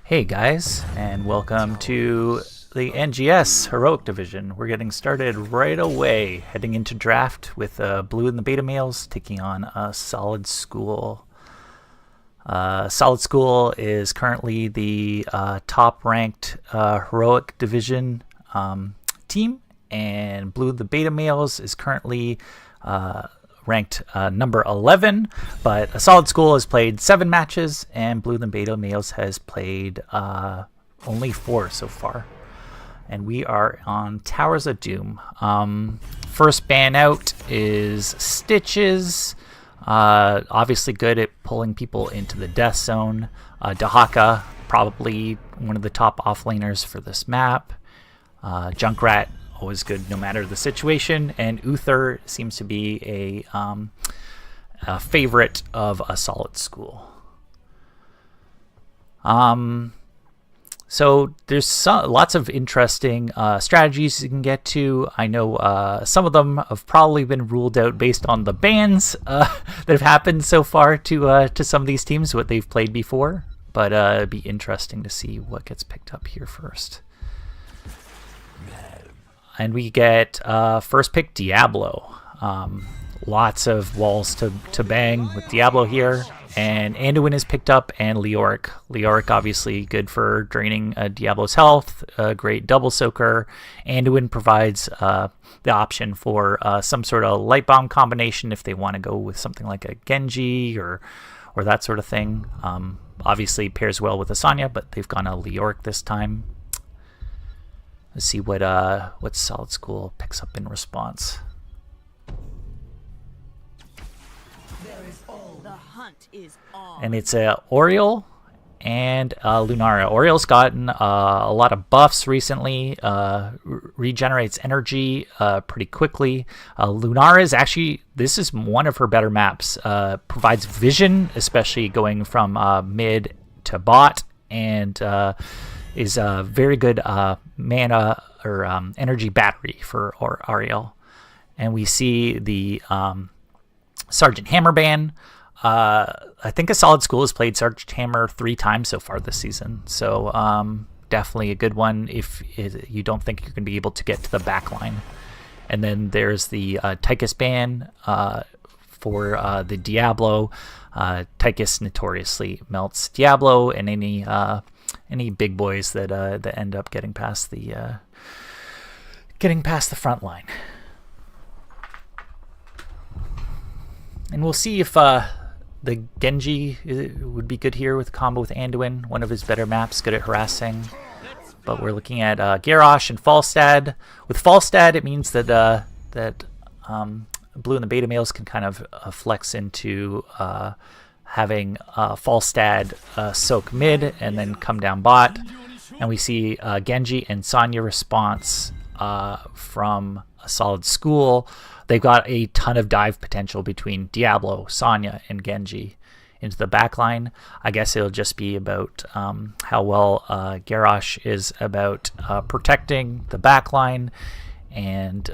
Hey guys, and welcome to the NGS Heroic Division. We're getting started right away, heading into draft with Blue and the Beta Males taking on Solid School. Solid School is currently the top-ranked Heroic Division team, and Blue and the Beta Males is currently ranked number 11, but a Solid School has played 7 matches, and Blue and Beta Males has played only 4 so far. And we are on Towers of Doom. First ban out is Stitches. Obviously good at pulling people into the death zone. Dahaka, probably one of the top offlaners for this map. Junkrat, always good no matter the situation, and Uther seems to be a favorite of a Solid School. So there's lots of interesting strategies you can get to. I know some of them have probably been ruled out based on the bans that have happened so far to some of these teams, what they've played before, but it'd be interesting to see what gets picked up here first. And we get first pick Diablo. Lots of walls to bang with Diablo here. And Anduin is picked up, and Leoric. Leoric obviously good for draining Diablo's health. A great double soaker. Anduin provides the option for some sort of light bomb combination if they want to go with something like a Genji or that sort of thing. Obviously pairs well with Asanya, but they've gone a Leoric this time. Let's see what Solid School picks up in response. The hunt is on. And it's Oriole and Lunara. Oriole's gotten a lot of buffs recently, regenerates energy pretty quickly. Lunara is actually, this is one of her better maps. Provides vision, especially going from mid to bot, and is a very good mana or energy battery for Ariel. And we see the Sergeant Hammer ban. I think a Solid School has played Sergeant Hammer 3 times so far this season. So definitely a good one if you don't think you're going to be able to get to the back line. And then there's the Tychus ban for the Diablo. Tychus notoriously melts Diablo and any big boys that end up getting past the front line. And we'll see if the Genji would be good here with combo with Anduin, one of his better maps, good at harassing. But we're looking at Garrosh and Falstad. With Falstad, it means that Blue and the Beta Males can kind of flex into having Falstad soak mid and then come down bot. And we see Genji and Sonya response from a Solid School. They've got a ton of dive potential between Diablo, Sonya, and Genji into the backline. I guess it'll just be about how well Garrosh is about protecting the backline. And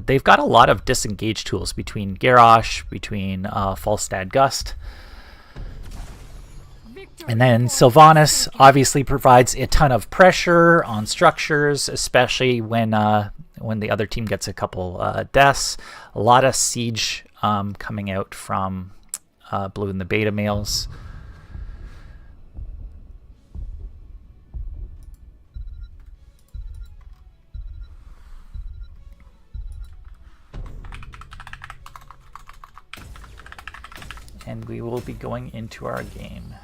they've got a lot of disengage tools between Garrosh, between Falstad Gust. And then Sylvanas obviously provides a ton of pressure on structures, especially when the other team gets a couple deaths. A lot of siege coming out from Blue and the Beta Males. And we will be going into our game.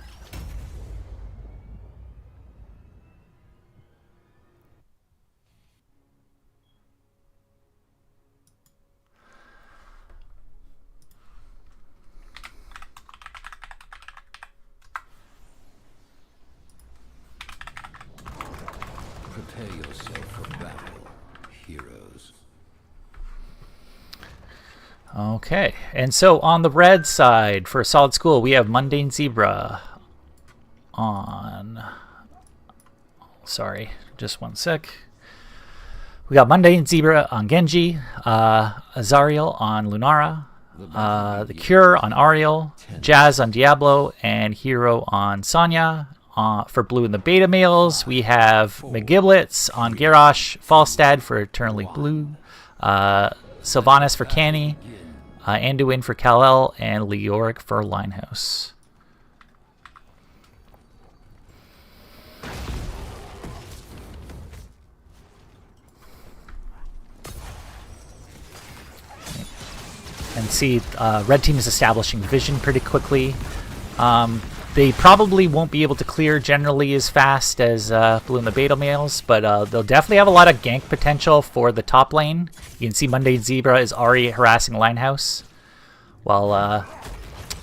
Prepare yourself for battle, heroes. Okay, and so on the red side for Solid School, we have Mundane Zebra on... Sorry, just one sec. We got Mundane Zebra on Genji, Azariel on Lunara, the Cure on Ariel, Jazz on Diablo, and Hero on Sonya. for blue in the beta males. We have McGiblets on Garrosh, Falstad for Eternally Blue, Sylvanas for Canny, Anduin for Kal-El, and Leoric for Linehouse. And see, red team is establishing vision pretty quickly. They probably won't be able to clear generally as fast as blue and the beta males, but they'll definitely have a lot of gank potential for the top lane. You can see Mundane Zebra is already harassing Linehouse, while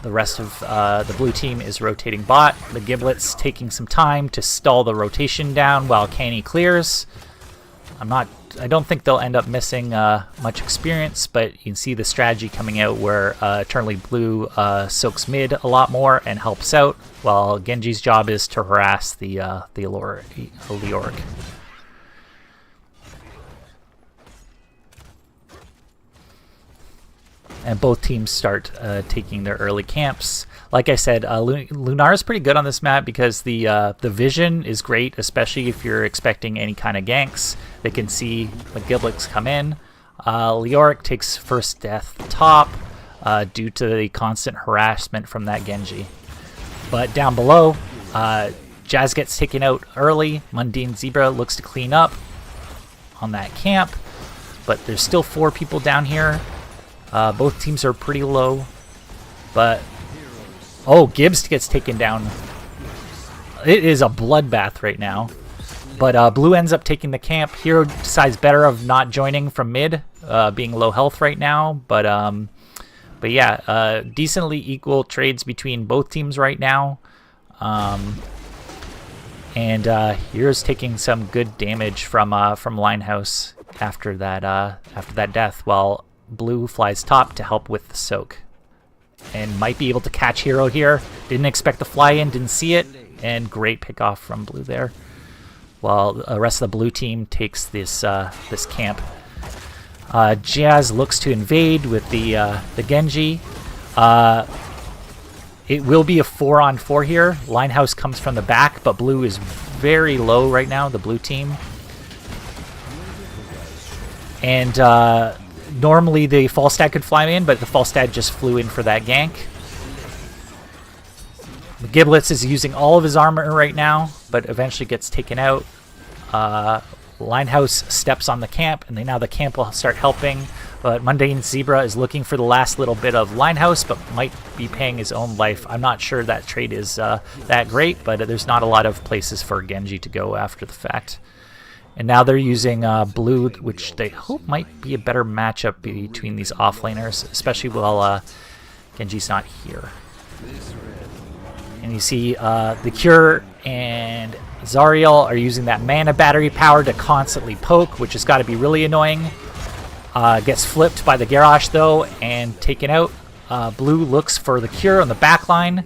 the rest of the blue team is rotating bot. The Giblet's taking some time to stall the rotation down while Canny clears. I don't think they'll end up missing much experience, but you can see the strategy coming out where Eternally Blue soaks mid a lot more and helps out, while Genji's job is to harass the Leoric. And both teams start taking their early camps. Like I said, Lunar is pretty good on this map because the vision is great, especially if you're expecting any kind of ganks. They can see the Giblets come in. Leoric takes first death top due to the constant harassment from that Genji. But down below, Jazz gets taken out early. Mundane Zebra looks to clean up on that camp, but there's still 4 people down here. Both teams are pretty low, but oh, Gibbs gets taken down. It is a bloodbath right now, but blue ends up taking the camp. Hero decides better of not joining from mid, being low health right now, but yeah, decently equal trades between both teams right now. And Hero's taking some good damage from Linehouse after that death, while blue flies top to help with the soak and might be able to catch Hero here. Didn't expect the fly in, didn't see it, and great pick off from blue there, while the rest of the blue team takes this camp. Jazz looks to invade with the Genji. It will be a 4-on-4 here. Linehouse comes from the back, but blue is very low right now, the blue team. And normally the Falstad could fly in, but the Falstad just flew in for that gank. The Giblets is using all of his armor right now, but eventually gets taken out. Linehouse steps on the camp, and now the camp will start helping. But Mundane Zebra is looking for the last little bit of Linehouse, but might be paying his own life. I'm not sure that trade is that great, but there's not a lot of places for Genji to go after the fact. And now they're using blue, which they hope might be a better matchup between these offlaners, especially while Genji's not here. And you see the Cure and Zariel are using that mana battery power to constantly poke, which has got to be really annoying. Gets flipped by the Garrosh, though, and taken out. Blue looks for the Cure on the back line.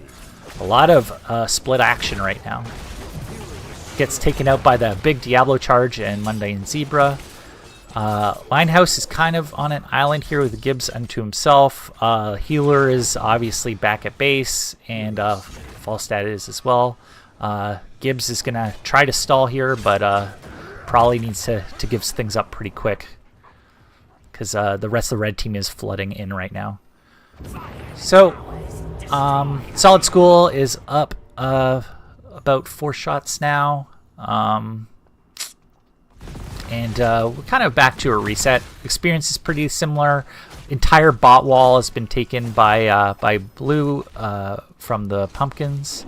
A lot of split action right now. Gets taken out by the big Diablo charge and Mundane Zebra. Linehouse is kind of on an island here with Gibbs unto himself. Healer is obviously back at base, and Falstad is as well. Gibbs is going to try to stall here, but probably needs to give things up pretty quick, because the rest of the red team is flooding in right now. So, Solid School is up about 4 shots now. And we're kind of back to a reset. Experience is pretty similar. Entire bot wall has been taken by blue from the pumpkins.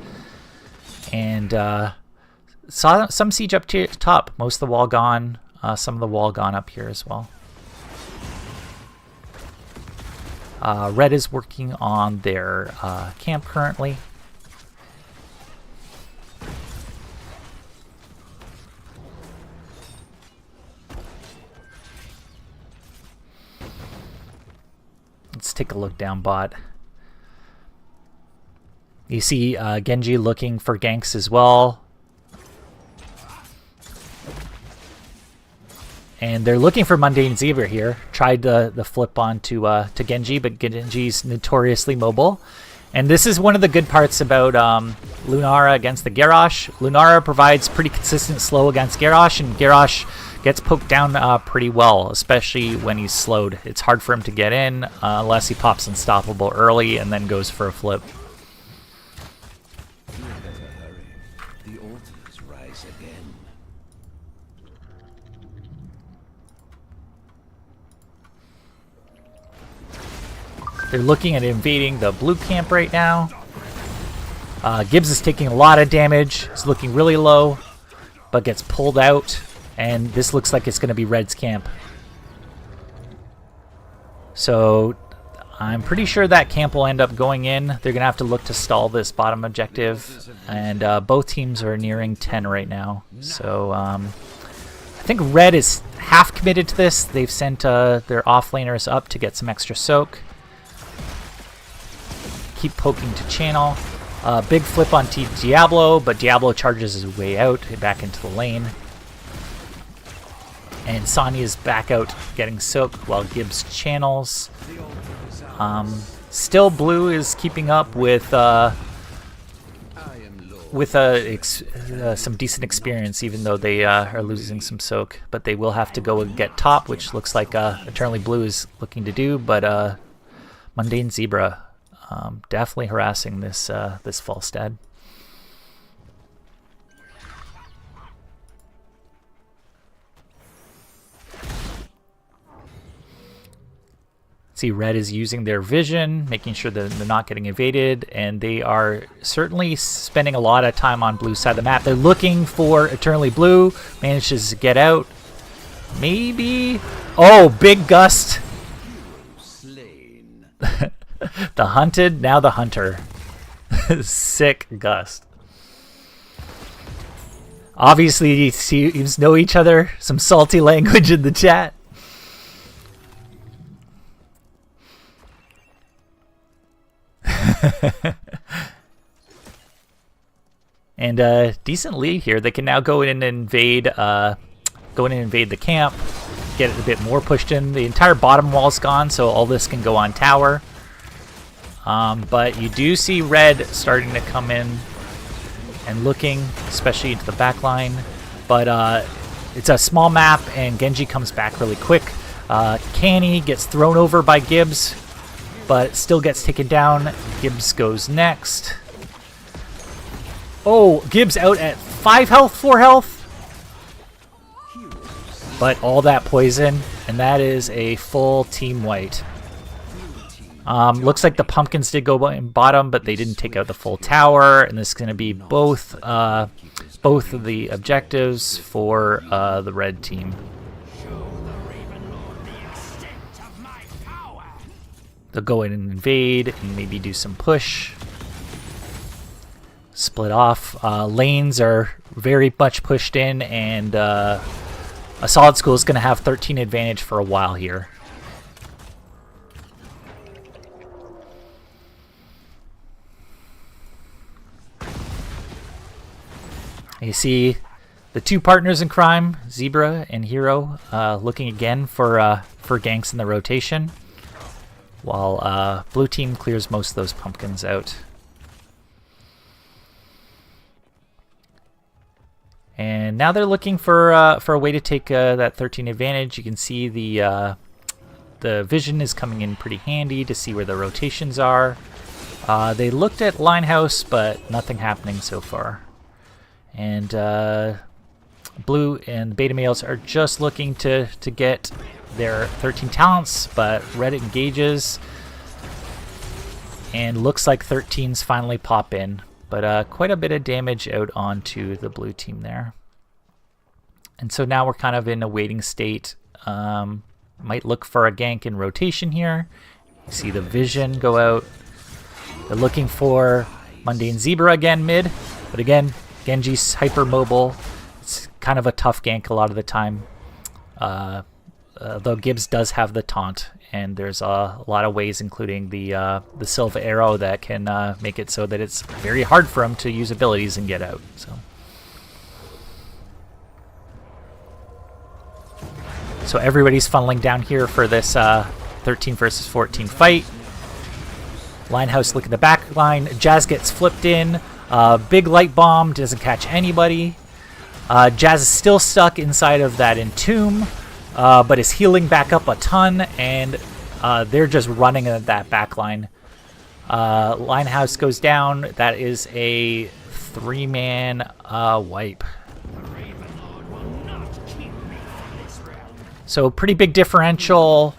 And saw some siege up to top. Most of the wall gone. Some of the wall gone up here as well. Red is working on their camp currently. Let's take a look down bot. You see Genji looking for ganks as well. And they're looking for Mundane Zebra here. Tried the flip on to Genji, but Genji's notoriously mobile. And this is one of the good parts about Lunara against the Garrosh. Lunara provides pretty consistent slow against Garrosh, and Garrosh gets poked down pretty well, especially when he's slowed. It's hard for him to get in unless he pops Unstoppable early and then goes for a flip. The altars rise again. They're looking at invading the blue camp right now. Gibbs is taking a lot of damage. He's looking really low, but gets pulled out. And this looks like it's going to be Red's camp. So I'm pretty sure that camp will end up going in. They're going to have to look to stall this bottom objective. And both teams are nearing 10 right now. So I think Red is half committed to this. They've sent their offlaners up to get some extra soak. Keep poking to channel. Big flip on Diablo, but Diablo charges his way out, back into the lane. And Sonya's back out getting soaked while Gibbs channels. Still Blue is keeping up with some decent experience, even though they are losing some soak. But they will have to go and get top, which looks like Eternally Blue is looking to do. But Mundane Zebra definitely harassing this Falstad. See, Red is using their vision, making sure that they're not getting invaded, and they are certainly spending a lot of time on Blue's side of the map. They're looking for Eternally Blue, manages to get out. Maybe. Oh, big gust. Slain. The hunted, now the hunter. Sick gust. Obviously, these teams know each other. Some salty language in the chat. And a decent lead here. They can now go in and invade the camp, get it a bit more pushed in. The entire bottom wall's gone, so all this can go on tower. But you do see Red starting to come in and looking, especially into the back line. But it's a small map, and Genji comes back really quick. Canny gets thrown over by Gibbs, but still gets taken down. Gibbs goes next. Oh, Gibbs out at 5 health, 4 health. But all that poison, and that is a full team white. Looks like the pumpkins did go in bottom, but they didn't take out the full tower, and this is going to be both of the objectives for the red team. They'll go in and invade and maybe do some push. Split off. Lanes are very much pushed in, and a solid school is going to have 13 advantage for a while here. You see the two partners in crime, Zebra and Hero, looking again for ganks in the rotation, while blue team clears most of those pumpkins out. And now they're looking for a way to take that 13 advantage. You can see the vision is coming in pretty handy to see where the rotations are. They looked at Linehouse, but nothing happening so far. And blue and beta males are just looking to get their 13 talents, but red engages, and looks like 13s finally pop in. But quite a bit of damage out onto the blue team there. And so now we're kind of in a waiting state. Might look for a gank in rotation here. You see the vision go out. They're looking for Mundane Zebra again mid. But again, Genji's hyper mobile. It's kind of a tough gank a lot of the time. Though Gibbs does have the taunt, and there's a lot of ways, including the Silva arrow, that can make it so that it's very hard for him to use abilities and get out. So everybody's funneling down here for this 13 versus 14 fight. Linehouse look at the back line. Jazz gets flipped in. Big light bomb doesn't catch anybody. Jazz is still stuck inside of that entomb, but is healing back up a ton, and they're just running at that back line. Linehouse goes down. That is a 3-man wipe. So pretty big differential,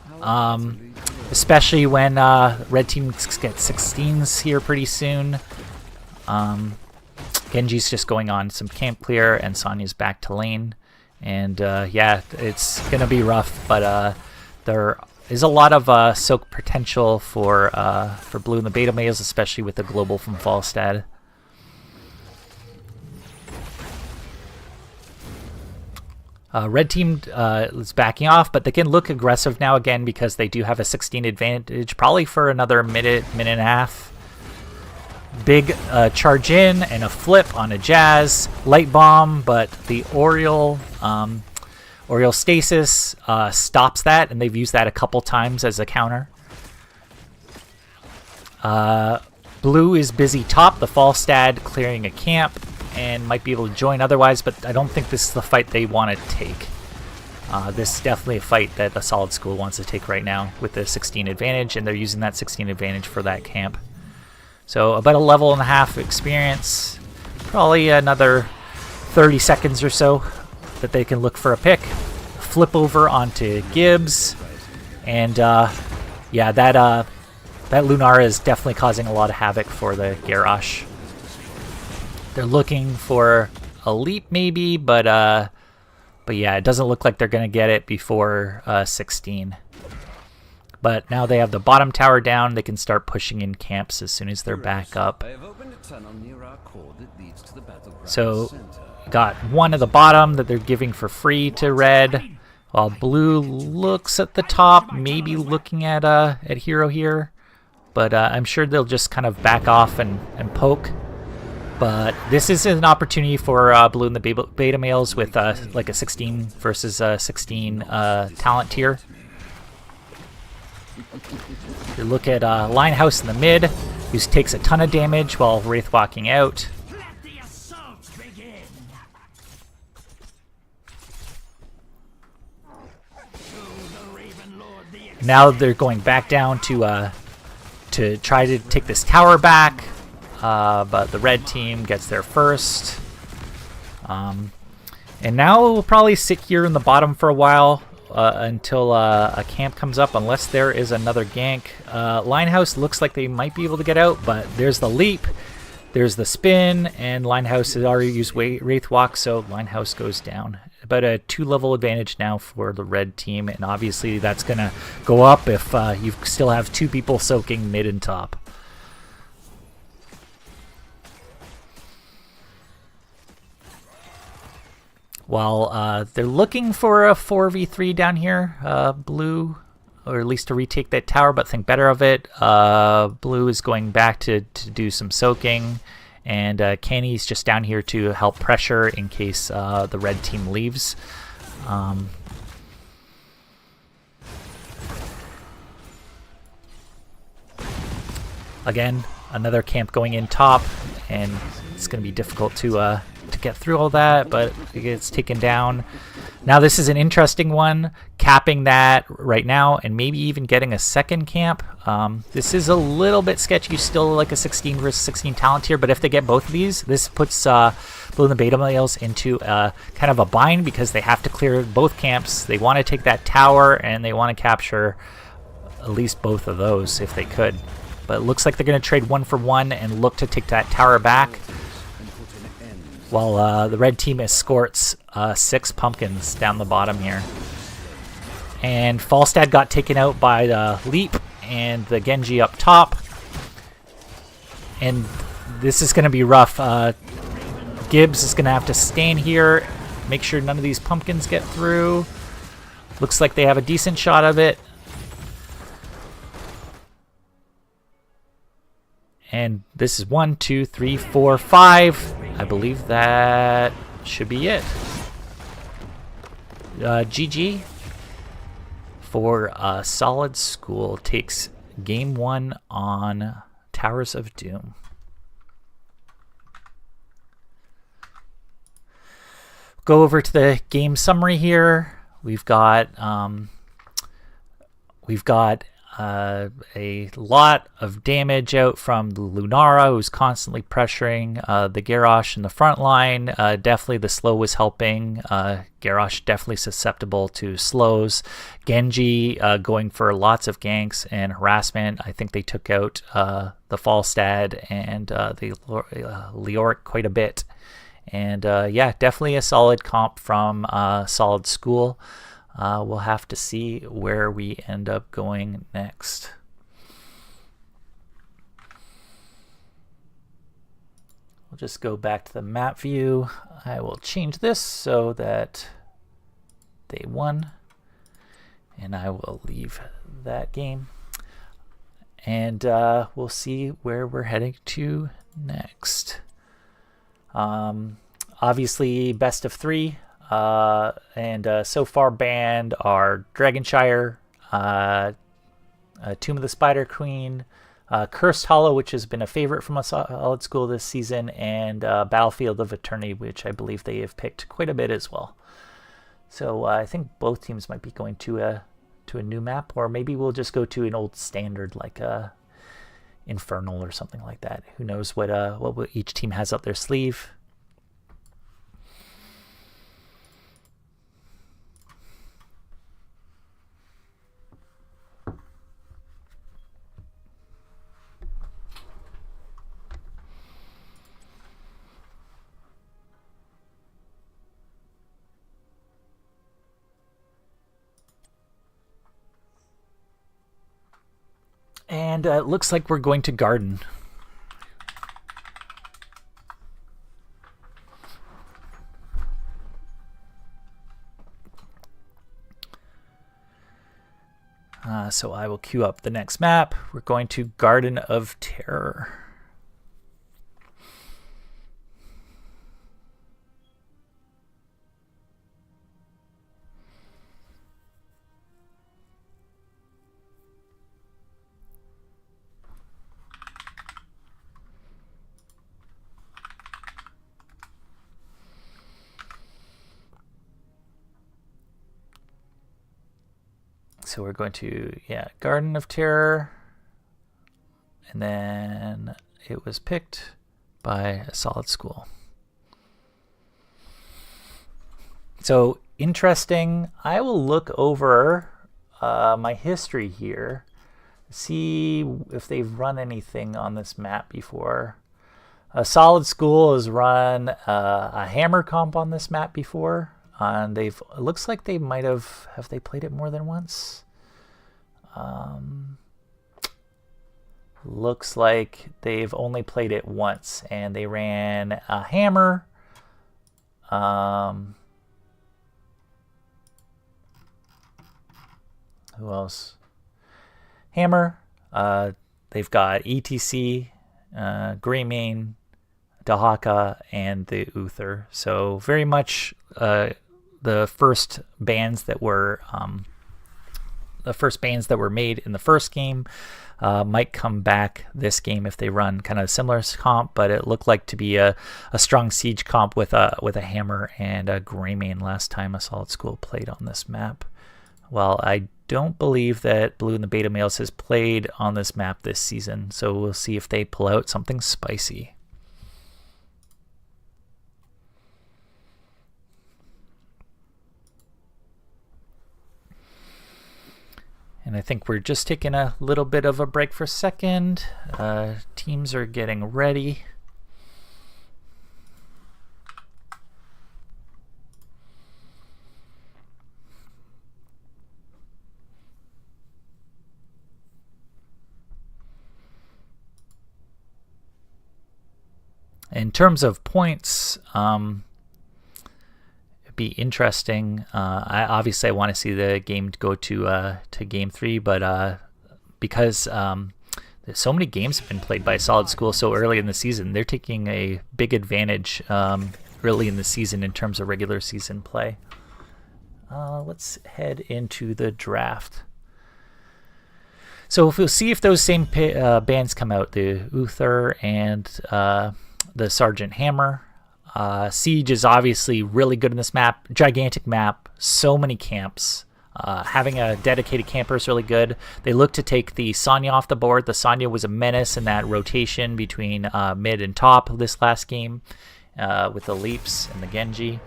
especially when red team get 16s here pretty soon. Genji's just going on some camp clear, and Sonya's back to lane. And yeah, it's going to be rough, but there is a lot of soak potential for blue and the beta males, especially with the global from Falstad. Red team is backing off, but they can look aggressive now again because they do have a 16 advantage, probably for another minute and a half. Big charge in and a flip on a Jazz. Light bomb, but the Oriole stasis stops that, and they've used that a couple times as a counter. Blue is busy top, the Falstad clearing a camp, and might be able to join otherwise, but I don't think this is the fight they want to take. This is definitely a fight that a Solid School wants to take right now with the 16 advantage, and they're using that 16 advantage for that camp. So about a level and a half experience, probably another 30 seconds or so that they can look for a pick. Flip over onto Gibbs, and yeah, that Lunara is definitely causing a lot of havoc for the Garrosh. They're looking for a leap maybe, but yeah, it doesn't look like they're going to get it before 16. But now they have the bottom tower down. They can start pushing in camps as soon as they're back up. So got one at the bottom that they're giving for free to red, while blue looks at the top, maybe looking at Hero here. But I'm sure they'll just kind of back off and poke. But this is an opportunity for blue and the beta males with like a 16 versus 16 talent tier. You look at Linehouse in the mid, who takes a ton of damage while Wraith walking out. Now they're going back down to try to take this tower back. But the red team gets there first. And now we'll probably sit here in the bottom for a while until a camp comes up, unless there is another gank. Linehouse looks like they might be able to get out, but there's the leap, there's the spin, and Linehouse has already used Wraith Walk, so Linehouse goes down. About a 2-level advantage now for the red team, and obviously that's going to go up if you still have 2 people soaking mid and top. While they're looking for a 4v3 down here, blue, or at least to retake that tower, but think better of it. Blue is going back to do some soaking, and Kenny's just down here to help pressure in case the red team leaves. Again, another camp going in top, and it's going to be difficult to get through all that, but it gets taken down. Now this is an interesting one, capping that right now and maybe even getting a second camp. This is a little bit sketchy, still like a 16 versus 16 talent here, but if they get both of these, this puts blue and the beta males into kind of a bind because they have to clear both camps. They want to take that tower, and they want to capture at least both of those if they could. But it looks like they're going to trade 1 for 1 and look to take that tower back, while the red team escorts 6 pumpkins down the bottom here. And Falstad got taken out by the leap and the Genji up top. And this is going to be rough. Gibbs is going to have to stand here, make sure none of these pumpkins get through. Looks like they have a decent shot of it. And this is 1, 2, 3, 4, 5. I believe that should be it. GG for Solid School takes game 1 on Towers of Doom. Go over to the game summary here. We've got a lot of damage out from the Lunara, who's constantly pressuring the Garrosh in the front line. Definitely the slow was helping. Garrosh definitely susceptible to slows. Genji going for lots of ganks and harassment. I think they took out the Falstad and the Leoric quite a bit. And yeah, definitely a solid comp from Solid School. We'll have to see where we end up going next. We'll just go back to the map view. I will change this so that day 1, and I will leave that game. And we'll see where we're heading to next. Obviously, best of 3. And so far banned are Dragonshire, Tomb of the Spider Queen, Cursed Hollow, which has been a favorite from a Solid School this season, and Battlefield of Eternity, which I believe they have picked quite a bit as well. So I think both teams might be going to a new map, or maybe we'll just go to an old standard like Infernal or something like that. Who knows what each team has up their sleeve. And it looks like we're going to Garden. So I will queue up the next map. We're going to Garden of Terror. So we're going to, Garden of Terror. And then it was picked by a Solid School. So interesting. I will look over my history here, see if they've run anything on this map before. A Solid School has run a hammer comp on this map before. And it looks like they might have they played it more than once? Looks like they've only played it once, and they ran a hammer. Who else? Hammer. They've got ETC, Greymane, Dahaka, and the Uther. So very much the first bans that were made in the first game might come back this game if they run kind of a similar comp, but it looked like to be a strong siege comp with a hammer and a Greymane last time a Solid School played on this map. Well, I don't believe that Blue and the Beta Males has played on this map this season, so we'll see if they pull out something spicy. And I think we're just taking a little bit of a break for a second. Teams are getting ready. In terms of points, be interesting. I want to see the game go to game 3, but because so many games have been played by Solid School so early in the season, they're taking a big advantage early in the season in terms of regular season play. Let's head into the draft. So if we'll see if those same bands come out, the Uther and the Sergeant Hammer. Siege is obviously really good in this map. Gigantic map, so many camps. Having a dedicated camper is really good. They look to take the Sonya off the board. The Sonya was a menace in that rotation between mid and top this last game with the Leaps and the Genji.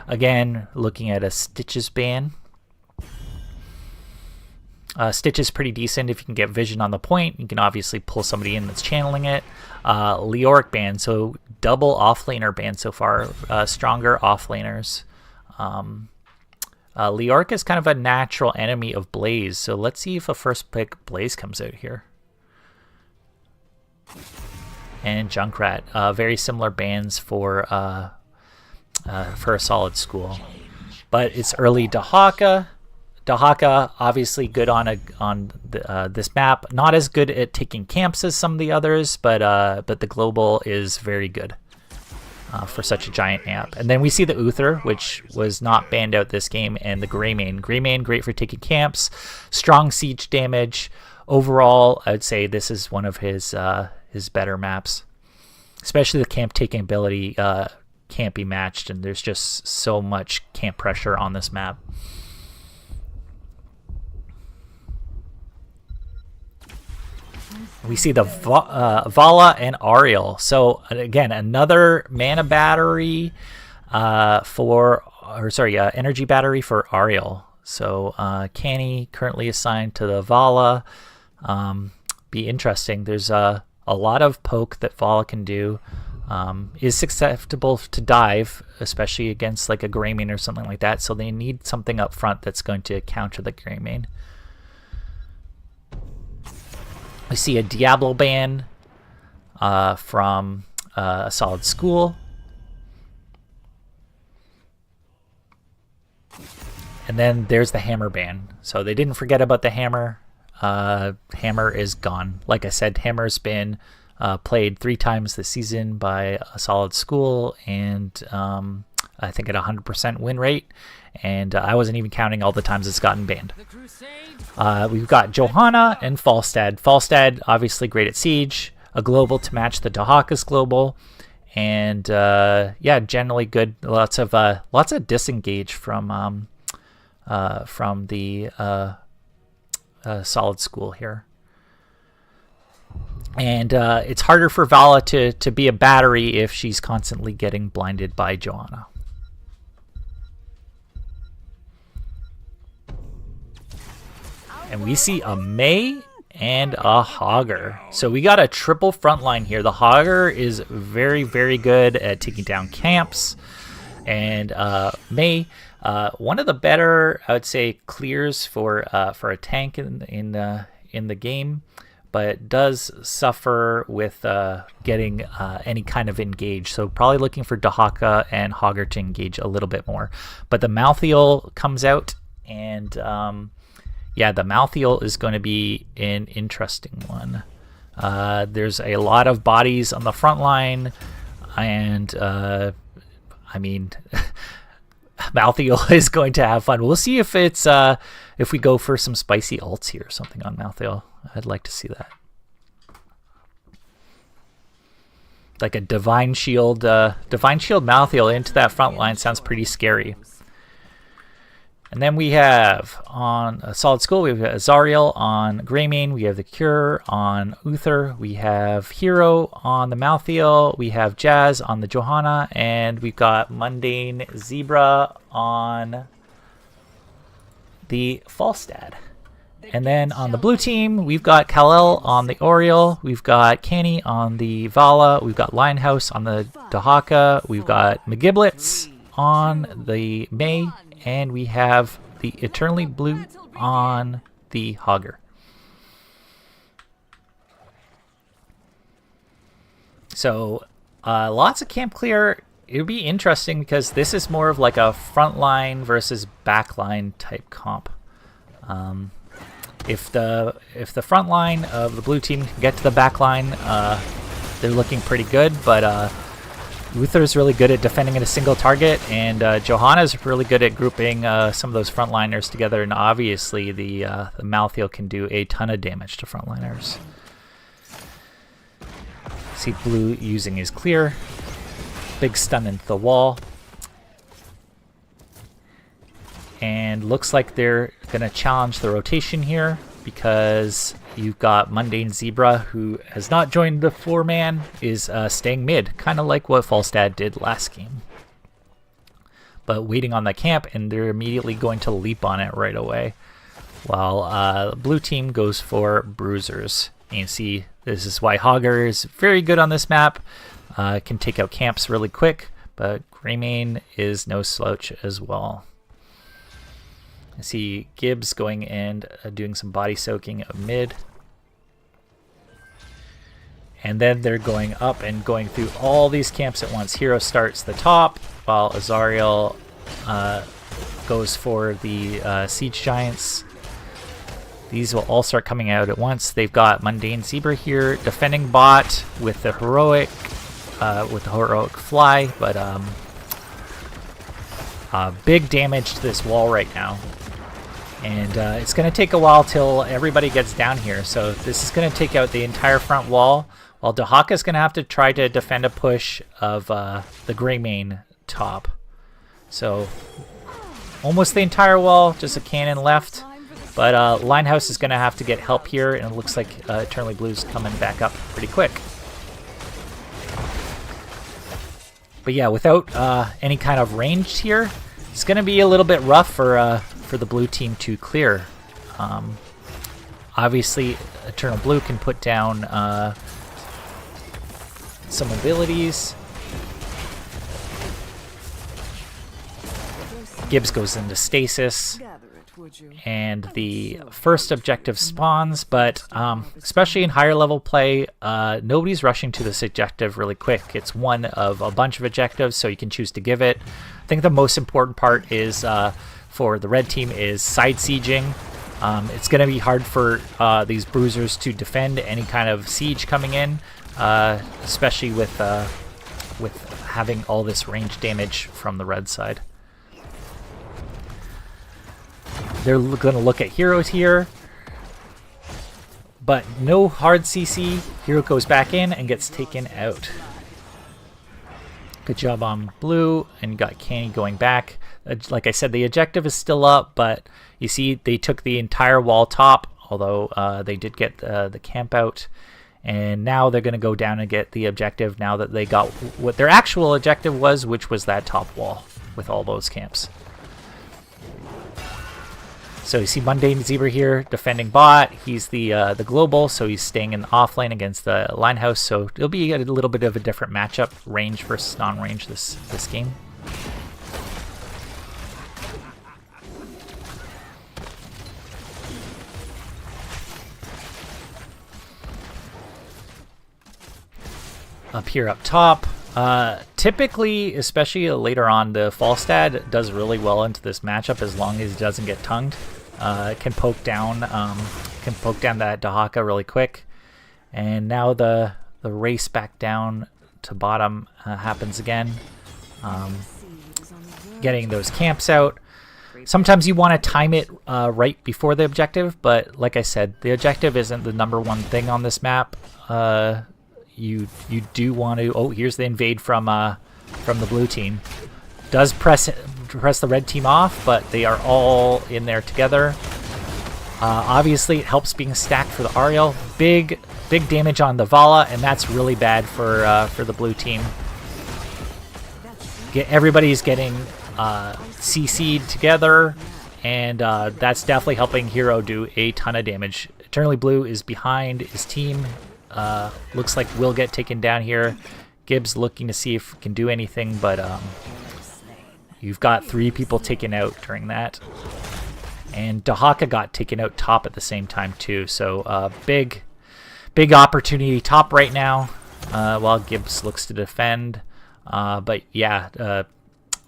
Again, looking at a Stitches ban. Stitch is pretty decent if you can get vision on the point. You can obviously pull somebody in that's channeling it. Leoric ban, so double offlaner ban so far. Stronger offlaners. Leoric is kind of a natural enemy of Blaze, so let's see if a first pick Blaze comes out here. And Junkrat, very similar bans for a solid school. But it's early Dahaka. Dahaka obviously good on this map. Not as good at taking camps as some of the others, but the global is very good for such a giant map. And then we see the Uther, which was not banned out this game, and the Greymane. Greymane great for taking camps, strong siege damage. Overall, I would say this is one of his better maps, especially the camp taking ability can't be matched, and there's just so much camp pressure on this map. We see the Vala and Ariel. So again, another mana battery energy battery for Ariel. So Canny currently assigned to the Vala. Be interesting. There's a lot of poke that Vala can do. Is susceptible to dive, especially against like a Greymane or something like that. So they need something up front that's going to counter the Greymane. We see a Diablo ban from a solid school. And then there's the Hammer ban. So they didn't forget about the Hammer. Hammer is gone. Like I said, Hammer's been played 3 times this season by a solid school, and I think at 100% win rate. And I wasn't even counting all the times it's gotten banned. We've got Johanna and Falstad. Falstad, obviously great at Siege. A global to match the Dahaka's global. And yeah, generally good. Lots of disengage from the solid school here. And it's harder for Vala to be a battery if she's constantly getting blinded by Johanna. And we see a Mei and a Hogger. So we got a triple front line here. The Hogger is very, very good at taking down camps. And Mei, one of the better, I would say, clears for a tank in the game, but does suffer with getting any kind of engage. So probably looking for Dahaka and Hogger to engage a little bit more. But the Malthael comes out, and yeah, the Malthael is going to be an interesting one. There's a lot of bodies on the front line, and I mean, Malthael is going to have fun. We'll see if it's if we go for some spicy ults here or something on Malthael. I'd like to see that. Like a Divine Shield Malthael into that front line sounds pretty scary. And then we have on a solid school, we have Azariel on Greymane, we have the Cure on Uther, we have Hero on the Malthael, we have Jazz on the Johanna, and we've got Mundane Zebra on the Falstad. And then on the blue team, we've got Kal-El on the Oriel, we've got Canny on the Vala, we've got Linehouse on the Dahaka, we've got McGiblets on the Mei, and we have the Eternally Blue on the Hogger. So lots of camp clear. It would be interesting because this is more of like a frontline versus backline type comp. If the front line of the blue team can get to the back line, they're looking pretty good. But Uther's really good at defending at a single target, and Johanna's really good at grouping some of those frontliners together, and obviously the Malthael can do a ton of damage to frontliners. See blue using his clear. Big stun into the wall. And looks like they're going to challenge the rotation here because you've got Mundane Zebra, who has not joined the 4-man, is staying mid, kind of like what Falstad did last game. But waiting on the camp, and they're immediately going to leap on it right away. While the blue team goes for Bruisers. And you see, this is why Hogger is very good on this map. Can take out camps really quick, but Greymane is no slouch as well. I see Gibbs going and doing some body soaking of mid. And then they're going up and going through all these camps at once. Hero starts the top, while Azariel goes for the Siege Giants. These will all start coming out at once. They've got Mundane Zebra here, defending bot with the heroic fly, but big damage to this wall right now. And it's going to take a while till everybody gets down here. So this is going to take out the entire front wall, while Dahaka is going to have to try to defend a push of the Greymane top. So almost the entire wall, just a cannon left. But Linehouse is going to have to get help here, and it looks like Eternally Blue's coming back up pretty quick. But yeah, without any kind of range here, it's going to be a little bit rough for the blue team to clear. Obviously, Eternal Blue can put down some abilities. Gibbs goes into stasis, and the first objective spawns, but especially in higher level play, nobody's rushing to this objective really quick. It's one of a bunch of objectives, so you can choose to give it. I think the most important part is for the red team is side sieging. It's going to be hard for these bruisers to defend any kind of siege coming in, especially with having all this range damage from the red side. They're going to look at heroes here, but no hard CC. Hero goes back in and gets taken out. Good job on blue, and you got Canny going back. Like I said, the objective is still up, but you see they took the entire wall top, although they did get the camp out. And now they're going to go down and get the objective now that they got what their actual objective was, which was that top wall with all those camps. So you see Mundane Zebra here defending bot. He's the global, so he's staying in the off lane against the Linehouse. So it'll be a little bit of a different matchup, range versus non-range this game. Up here up top, typically, especially later on, the Falstad does really well into this matchup as long as he doesn't get tongued. It can poke down that Dahaka really quick. And now the race back down to bottom happens again. Getting those camps out. Sometimes you want to time it right before the objective, but like I said, the objective isn't the #1 thing on this map. You do want to. Oh, here's the invade from the blue team. Does press the red team off, but they are all in there together. Obviously, it helps being stacked for the Ariel. Big damage on the Vala, and that's really bad for the blue team. Everybody's getting CC'd together, and that's definitely helping Hero do a ton of damage. Eternally Blue is behind his team. Looks like we'll get taken down here. Gibbs looking to see if he can do anything, but you've got 3 people taken out during that. And Dahaka got taken out top at the same time too. So big opportunity top right now while Gibbs looks to defend. But yeah,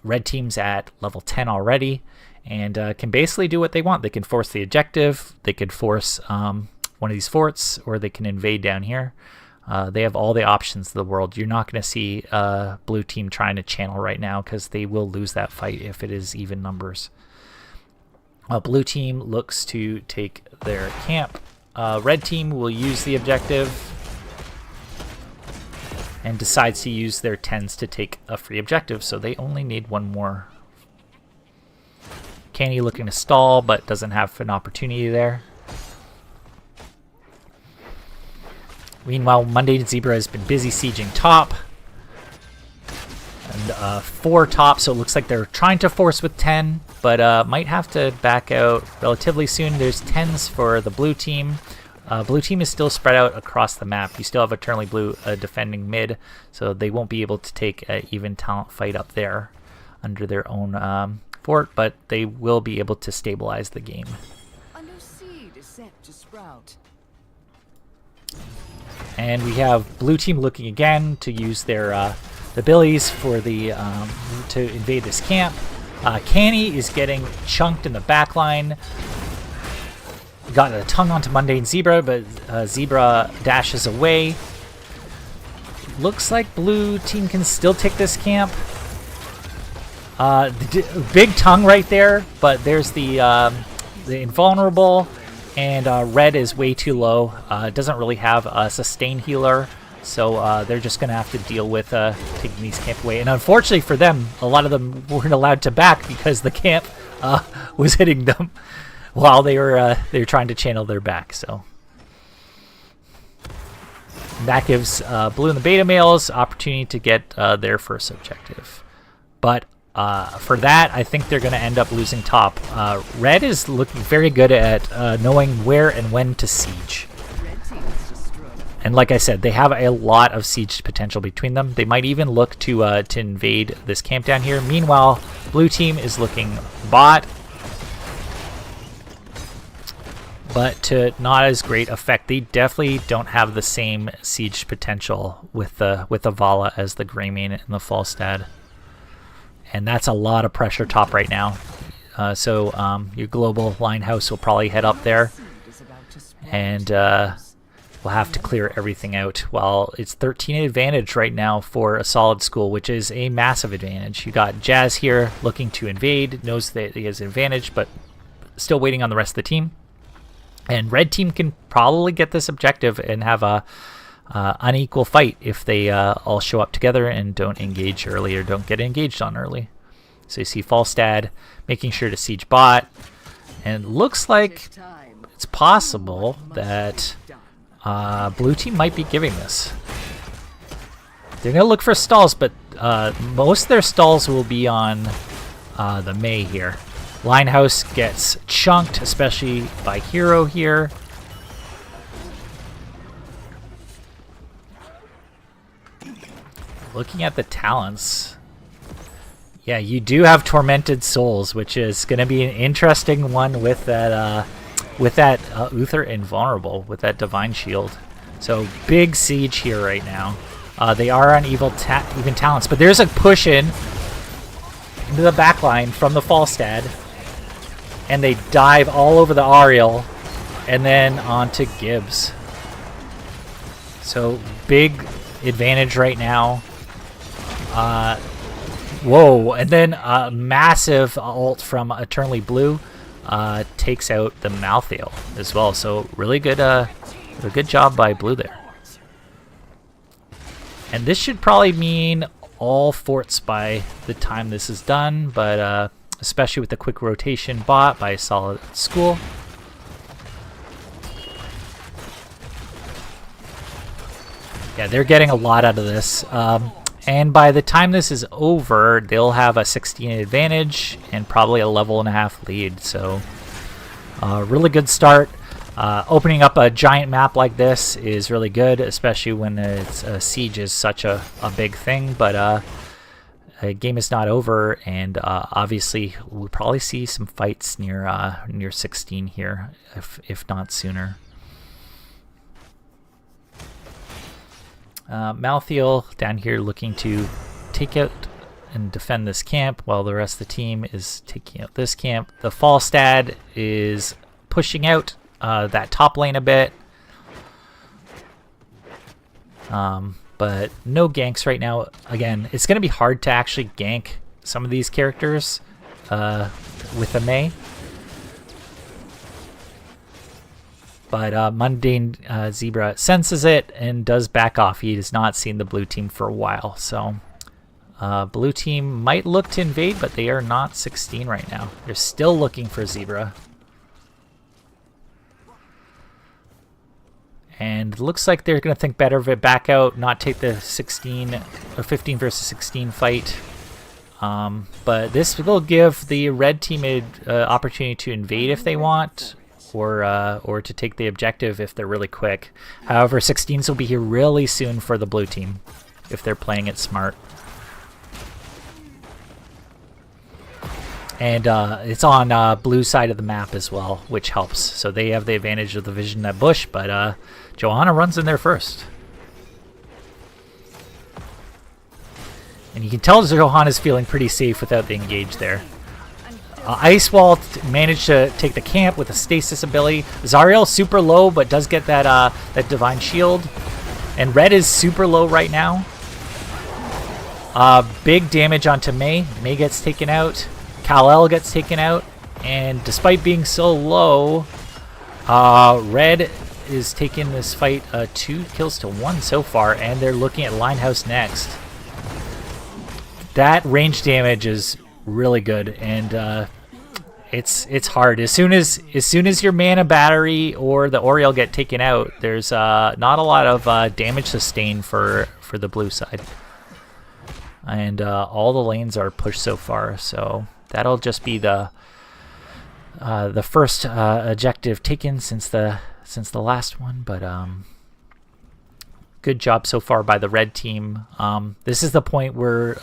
red team's at level 10 already and can basically do what they want. They can force the objective. They could force one of these forts, or they can invade down here. They have all the options in the world. You're not going to see blue team trying to channel right now because they will lose that fight if it is even numbers. Blue team looks to take their camp. Red team will use the objective and decides to use their 10s to take a free objective, so they only need one more. Canny looking to stall, but doesn't have an opportunity there. Meanwhile, Mundane Zebra has been busy sieging top. And 4 top, so it looks like they're trying to force with 10, but might have to back out relatively soon. There's 10s for the blue team. Blue team is still spread out across the map. You still have Eternally Blue defending mid, so they won't be able to take an even talent fight up there under their own fort, but they will be able to stabilize the game. A new seed is set to sprout. And we have blue team looking again to use their abilities for the to invade this camp. Canny is getting chunked in the back line. Got a tongue onto Mundane Zebra, but Zebra dashes away. Looks like blue team can still take this camp. Big tongue right there, but there's the invulnerable, and red is way too low. Doesn't really have a sustain healer, so they're just going to have to deal with taking these camp away. And unfortunately for them, a lot of them weren't allowed to back because the camp was hitting them while they were trying to channel their back. So that gives blue and the beta males opportunity to get their first objective. But for that, I think they're going to end up losing top. Red is looking very good at knowing where and when to siege. And like I said, they have a lot of siege potential between them. They might even look to invade this camp down here. Meanwhile, blue team is looking bot, but to not as great effect. They definitely don't have the same siege potential with the Vala as the Greymane and the Falstad. And that's a lot of pressure top right now. So your global line house will probably head up there, and we'll have to clear everything out. While it's 13 advantage right now for a solid school, which is a massive advantage. You got Jazz here looking to invade, knows that he has an advantage, but still waiting on the rest of the team. And red team can probably get this objective and have a unequal fight if they all show up together and don't engage early or don't get engaged on early. So you see Falstad making sure to siege bot, and looks like it's possible that blue team might be giving this. They're going to look for stalls, but most of their stalls will be on the Mei here. Linehouse gets chunked, especially by Hero here. Looking at the talents, yeah, you do have Tormented Souls, which is going to be an interesting one with that Uther Invulnerable, with that Divine Shield. So big siege here right now. They are on even talents, but there's a push into the backline from the Falstad, and they dive all over the Ariel and then onto Gibbs. So big advantage right now. Whoa, and then a massive ult from Eternally Blue takes out the Malthael as well. So really good, a good job by blue there. And this should probably mean all forts by the time this is done, but especially with the quick rotation bot by a solid school. Yeah, they're getting a lot out of this. And by the time this is over, they'll have a 16 advantage and probably a level and a half lead. So really good start. Opening up a giant map like this is really good, especially when siege is such a big thing. But the game is not over, and obviously we'll probably see some fights near 16 here, if not sooner. Malthael down here looking to take out and defend this camp while the rest of the team is taking out this camp. The Falstad is pushing out that top lane a bit. But no ganks right now. Again, it's going to be hard to actually gank some of these characters with a Mei. But Mundane Zebra senses it and does back off. He has not seen the blue team for a while. So blue team might look to invade, but they are not 16 right now. They're still looking for Zebra. And it looks like they're going to think better of it, back out, not take the 15 versus 16 fight. But this will give the red team an opportunity to invade if they want, or to take the objective if they're really quick. However, 16s will be here really soon for the blue team if they're playing it smart. And it's on blue side of the map as well, which helps. So they have the advantage of the vision at bush, but Johanna runs in there first. And you can tell Johanna's feeling pretty safe without the engage there. Ice Wall managed to take the camp with a stasis ability. Zariel super low, but does get that that divine shield. And red is super low right now. Big damage onto Mei. Mei gets taken out. Kal-El gets taken out, and despite being so low, red is taking this fight 2 kills to 1 so far, and they're looking at Linehouse next. That range damage is really good, and it's hard. As soon as your mana battery or the Oriel get taken out, there's not a lot of damage sustained for the blue side, and all the lanes are pushed so far. So that'll just be the first objective taken since the last one, but good job so far by the red team. This is the point where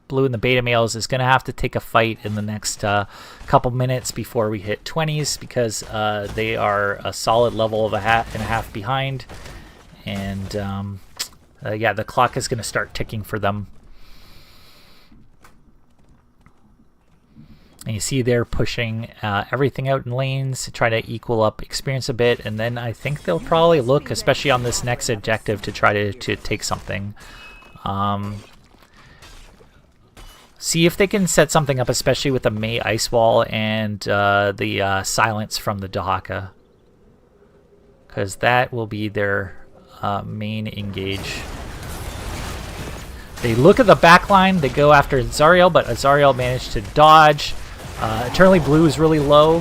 blue and the beta males is going to have to take a fight in the next couple minutes before we hit 20s, because they are a solid level of a half behind, and yeah, the clock is going to start ticking for them. And you see they're pushing everything out in lanes to try to equal up experience a bit, and then I think they'll probably look, especially on this next objective, to try to take something. See if they can set something up, especially with the Mei Ice Wall and the silence from the Dahaka, because that will be their main engage. They look at the back line, they go after Zariel, but Zariel managed to dodge. Eternally Blue is really low.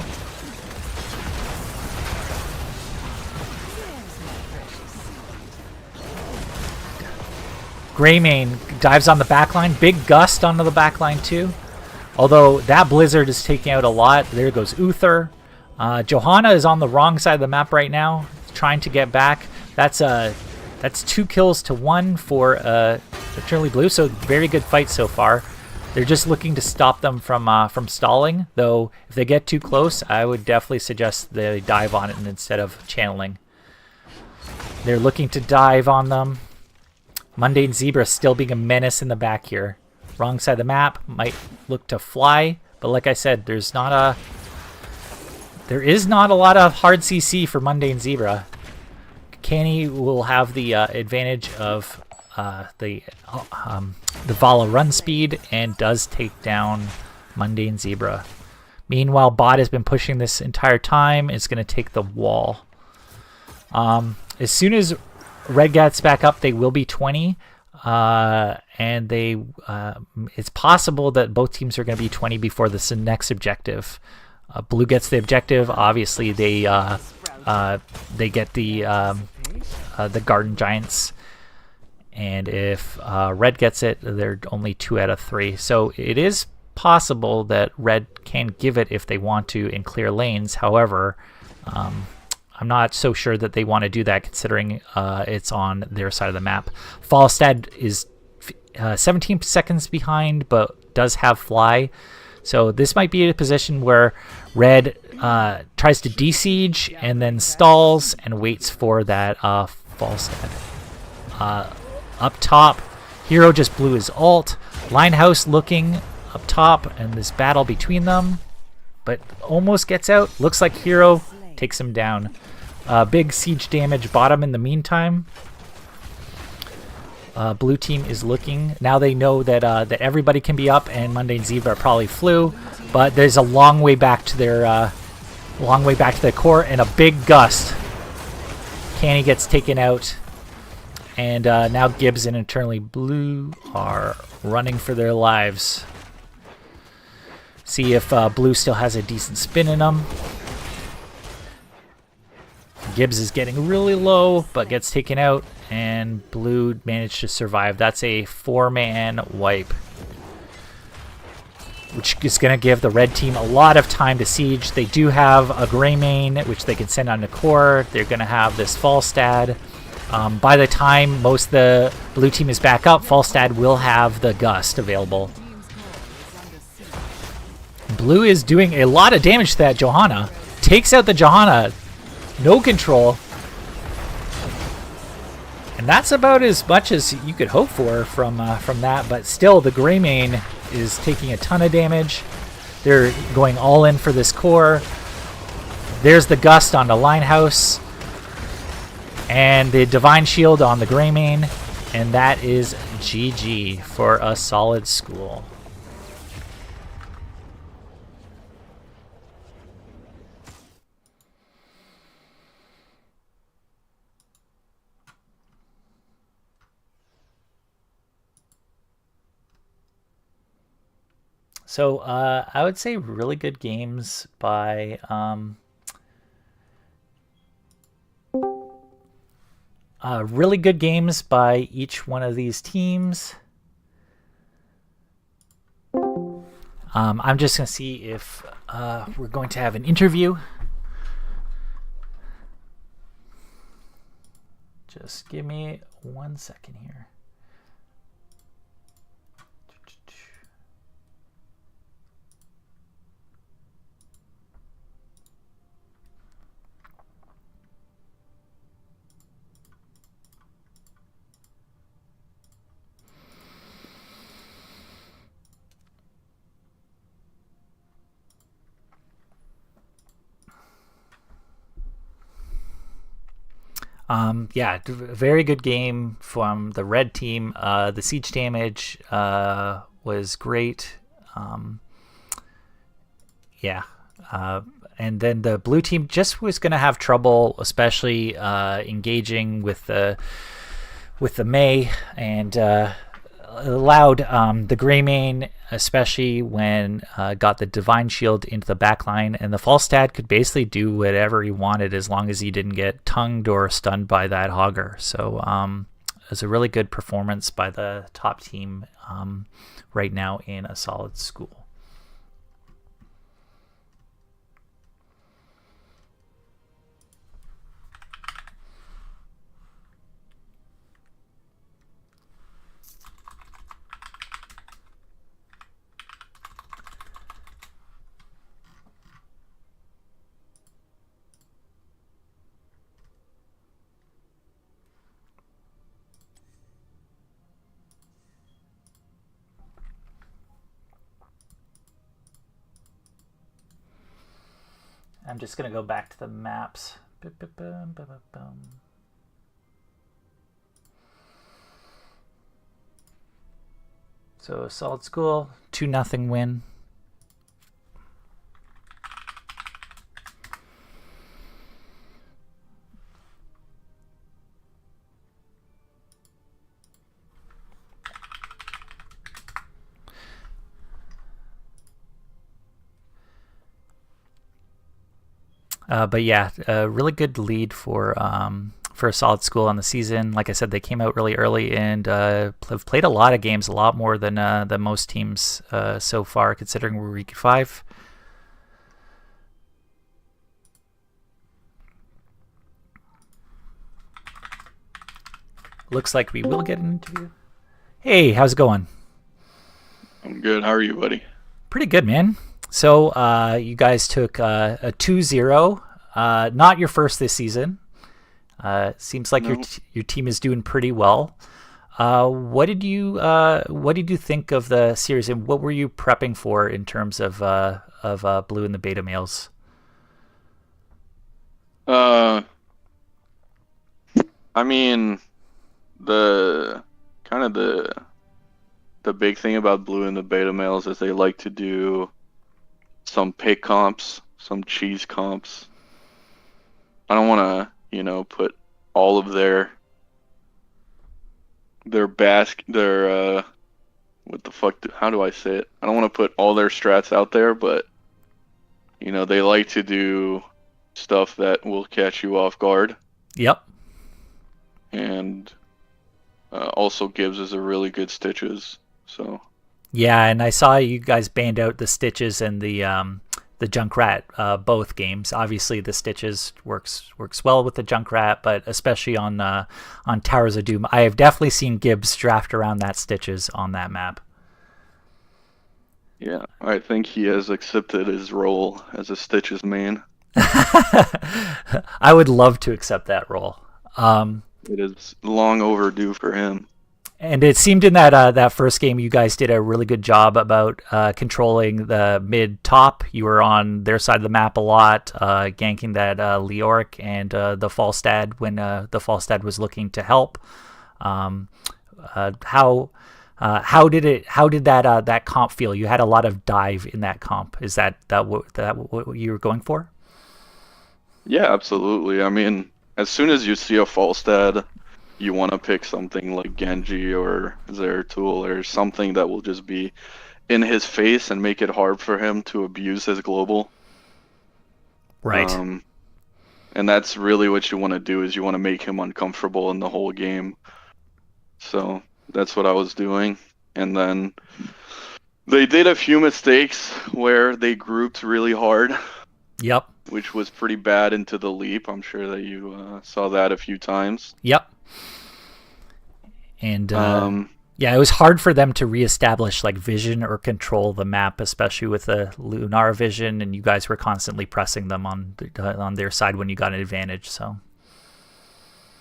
Greymane dives on the backline. Big gust onto the backline too. Although that Blizzard is taking out a lot. There goes Uther. Johanna is on the wrong side of the map right now, trying to get back. That's 2 kills to 1 for Eternally Blue. So very good fight so far. They're just looking to stop them from stalling, though if they get too close, I would definitely suggest they dive on it instead of channeling. They're looking to dive on them. Mundane Zebra still being a menace in the back here. Wrong side of the map, might look to fly, but like I said, there is not a lot of hard CC for Mundane Zebra. Canny will have the advantage of the Vala run speed and does take down Mundane Zebra. Meanwhile, bot has been pushing this entire time. It's going to take the wall. As soon as red gets back up, they will be 20, and it's possible that both teams are going to be 20 before this next objective. Blue gets the objective. Obviously, they get the Garden Giants. And if red gets it, they're only 2 out of 3. So it is possible that red can give it if they want to in clear lanes. However, I'm not so sure that they want to do that, considering it's on their side of the map. Falstad is 17 seconds behind, but does have fly. So this might be a position where red tries to de-siege and then stalls and waits for that Falstad. Up top, Hero just blew his ult. Linehouse looking up top, and this battle between them, but almost gets out. Looks like Hero takes him down. Big siege damage bottom in the meantime. Blue team is looking. Now they know that that everybody can be up, and Mundane Zebra probably flew, but there's a long way back to their core, and a big gust. Canny gets taken out, and now Gibbs and Internally Blue are running for their lives. See if Blue still has a decent spin in them. Gibbs is getting really low, but gets taken out, and Blue managed to survive. That's a 4-man wipe, which is going to give the red team a lot of time to siege. They do have a gray main, which they can send on the core. They're going to have this Falstad. By the time most of the blue team is back up, Falstad will have the gust available. Blue is doing a lot of damage to that Johanna. Takes out the Johanna. No control. And that's about as much as you could hope for from that. But still, the gray main is taking a ton of damage. They're going all in for this core. There's the gust on the Linehouse. And the Divine Shield on the gray main. And that is GG for a solid school. So I would say really good games by really good games by each one of these teams. I'm just going to see if we're going to have an interview. Just give me 1 second here. Yeah, very good game from the red team. The siege damage was great. And then the blue team just was going to have trouble, especially engaging with the May, and allowed the gray main, especially when got the Divine Shield into the backline, and the Falstad could basically do whatever he wanted as long as he didn't get tongued or stunned by that Hogger. So it was a really good performance by the top team right now in a solid school. I'm just going to go back to the maps. So solid school, 2-0 win. But yeah, a really good lead for a solid school on the season. Like I said, they came out really early and have played a lot of games, a lot more than most teams so far, considering we're week 5. Looks like we will get an interview. Hey, how's it going? I'm good. How are you, buddy? Pretty good, man. So you guys took a 2-0, not your first this season. Seems like your team is doing pretty well. What did you think of the series, and what were you prepping for in terms of Blue and the Beta Males? I mean, the kind of the big thing about blue and the beta males is they like to do some pick comps, some cheese comps. I don't want to, put all of their what the fuck how do I say it? I don't want to put all their strats out there, but they like to do stuff that will catch you off guard. Yep. And also Gibbs is a really good stitches. So yeah, and I saw you guys banned out the stitches and the Junkrat both games. Obviously, the stitches works well with the Junkrat, but especially on Towers of Doom, I have definitely seen Gibbs draft around that stitches on that map. Yeah, I think he has accepted his role as a stitches main. I would love to accept that role. It is long overdue for him. And it seemed in that first game you guys did a really good job about controlling the mid-top. You were on their side of the map a lot, ganking that Leoric and the Falstad when the Falstad was looking to help. How did that comp feel? You had a lot of dive in that comp. Is that what you were going for? Yeah, absolutely. I mean, as soon as you see a Falstad, you want to pick something like Genji or Zeratul or something that will just be in his face and make it hard for him to abuse his global. Right. And that's really what you want to do, is you want to make him uncomfortable in the whole game. So that's what I was doing. And then they did a few mistakes where they grouped really hard. Yep. Which was pretty bad into the leap. I'm sure that you saw that a few times. Yep. And yeah, it was hard for them to reestablish like vision or control the map, especially with the Lunara vision, and you guys were constantly pressing them on their side when you got an advantage. So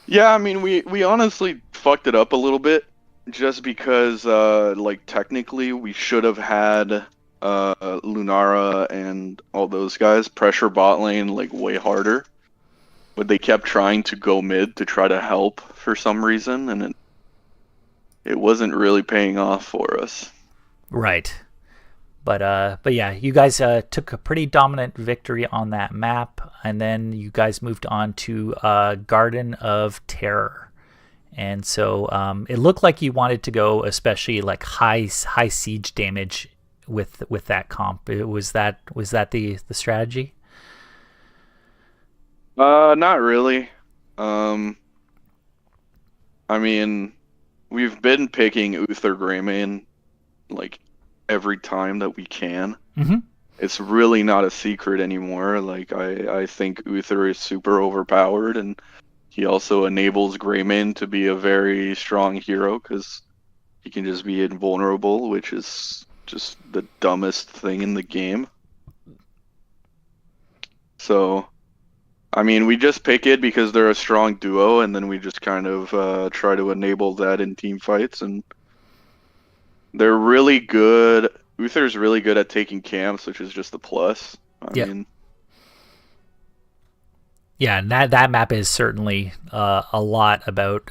yeah, I mean, we honestly fucked it up a little bit, just because like technically we should have had Lunara and all those guys pressure bot lane like way harder, but they kept trying to go mid to try to help for some reason, and it wasn't really paying off for us. Right. But yeah, you guys took a pretty dominant victory on that map, and then you guys moved on to Garden of Terror. And so it looked like you wanted to go especially like high siege damage with that comp. Was that the strategy? Not really. I mean, we've been picking Uther Greymane like every time that we can. Mm-hmm. It's really not a secret anymore. Like I think Uther is super overpowered, and he also enables Greymane to be a very strong hero because he can just be invulnerable, which is just the dumbest thing in the game. So, I mean, we just pick it because they're a strong duo, and then we just kind of try to enable that in team fights, and they're really good. Uther's really good at taking camps, which is just a plus. I mean, yeah, and that map is certainly a lot about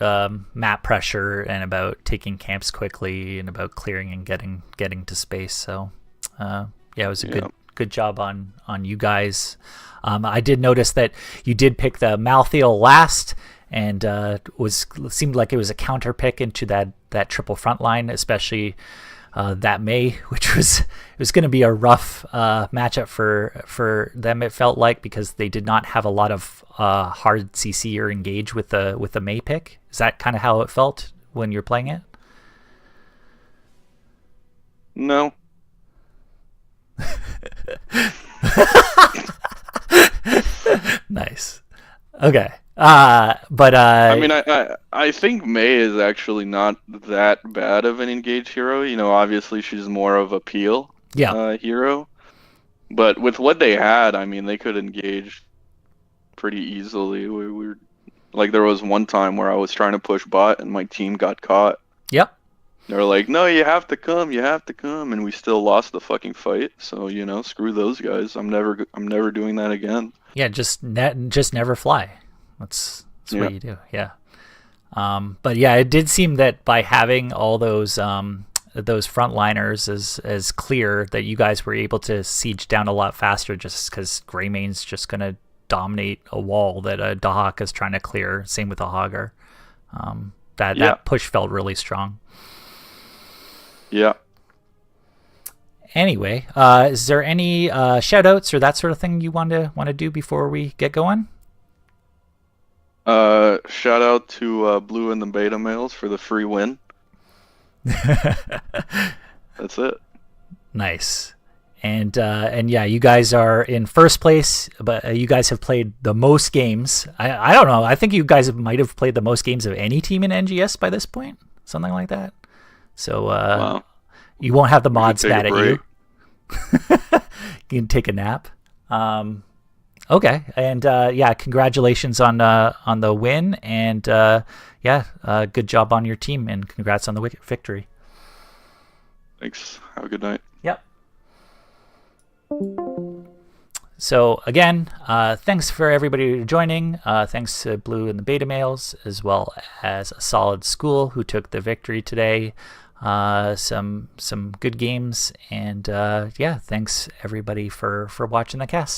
map pressure and about taking camps quickly and about clearing and getting to space. So yeah, it was a good job on you guys. I did notice that you did pick the Malthael last, and seemed like it was a counter pick into that triple front line, especially that May, which was going to be a rough matchup for them. It felt like, because they did not have a lot of hard CC or engage with the May pick. Is that kind of how it felt when you're playing it? No. Nice. Okay. But I mean, I think May is actually not that bad of an engaged hero. You know, obviously she's more of a peel hero. But with what they had, I mean, they could engage pretty easily. We were like, there was one time where I was trying to push bot and my team got caught. Yep. They're like, no, you have to come, and we still lost the fucking fight. So, you know, screw those guys. I'm never doing that again. Yeah, just never fly. That's what you do. Yeah. But yeah, it did seem that by having all those frontliners as clear, that you guys were able to siege down a lot faster, just because Greymane's just gonna dominate a wall that Dahak is trying to clear. Same with the Hogger. That push felt really strong. Yeah. Anyway, is there any shout outs or that sort of thing you want to do before we get going? Shout out to Blue and the Beta Males for the free win. That's it. Nice. And yeah, you guys are in first place, but you guys have played the most games. I don't know. I think you guys might have played the most games of any team in NGS by this point, something like that. So Wow. you won't have the mods take a mad at you. You can take a nap. Okay, and yeah, congratulations on the win, and good job on your team, and congrats on the victory. Thanks. Have a good night. Yep. So again, thanks for everybody joining. Thanks to Blue and the Beta Males, as well as a Solid School who took the victory today. Some good games, and yeah, thanks everybody for watching the cast.